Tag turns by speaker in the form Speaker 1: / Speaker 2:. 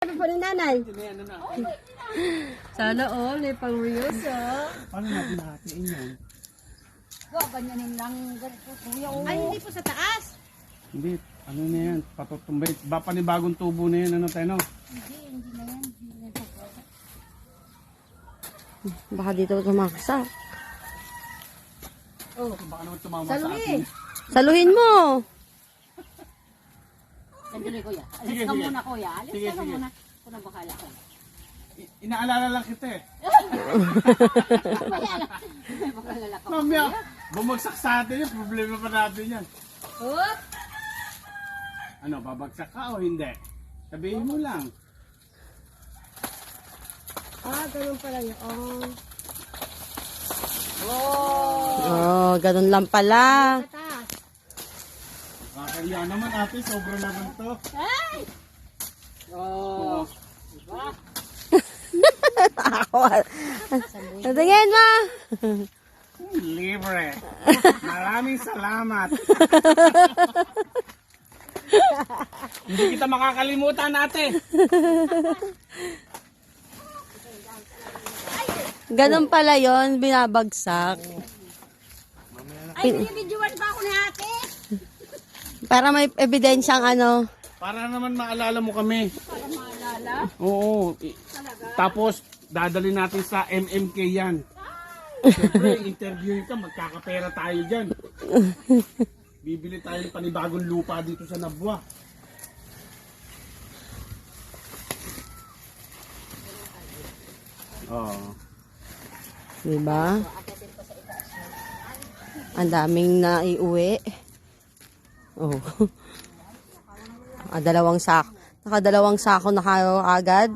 Speaker 1: Ano po ni nanay? Sana all, may pang reels,
Speaker 2: Paano natin nahatiin yan?
Speaker 3: Ganyanin lang ganito, kuya.
Speaker 1: Ay, hindi po sa taas.
Speaker 2: Hindi, ano na yan, patutumbay. Ba panibagong tubo na yan, ano tayo, no?
Speaker 3: Hindi na yan. Hindi na ito.
Speaker 1: Baka dito tumaksa.
Speaker 3: Oh,
Speaker 2: Baka naman tumama sa
Speaker 1: Saluhin.
Speaker 2: atin.
Speaker 1: Saluhin mo.
Speaker 3: sandali kuya. Alis
Speaker 2: Sige,
Speaker 3: ka
Speaker 2: sige.
Speaker 3: muna kuya. Alis
Speaker 2: Sige,
Speaker 3: ka
Speaker 2: sige.
Speaker 3: muna. Ako na bahala ko.
Speaker 2: Inaalala lang kita eh.
Speaker 3: Makalala ka.
Speaker 2: Mamaya, bumagsak sa atin yun, problema pa natin yan.
Speaker 3: Oop!
Speaker 2: Ano, babagsak ka o hindi? Sabihin mo lang.
Speaker 1: Ah, ganun pala yun.
Speaker 3: Oh!
Speaker 1: Ganun lang pala.
Speaker 3: Tatas!
Speaker 2: Kakaya naman ate, sobra naman to.
Speaker 3: Ay!
Speaker 2: Oo.
Speaker 1: Ako. Tingin mo.
Speaker 2: Libre. Maraming salamat. Hindi kita makakalimutan ate.
Speaker 1: Ganun pala yon, binabagsak.
Speaker 3: Ay, binibidyoan pa ako ni ate.
Speaker 1: Para may ebidensyang ano.
Speaker 2: Para naman maalala mo kami.
Speaker 3: Para maalala.
Speaker 2: Oo.
Speaker 3: Talaga?
Speaker 2: Tapos, dadali natin sa MMK yan. Siyempre, interview ka, magkakapera tayo dyan. Bibili tayo ng panibagong lupa dito sa Nabwa. Oo.
Speaker 1: Diba? Ang daming naiuwi. Oh. Nakadalawang sako na kayo agad.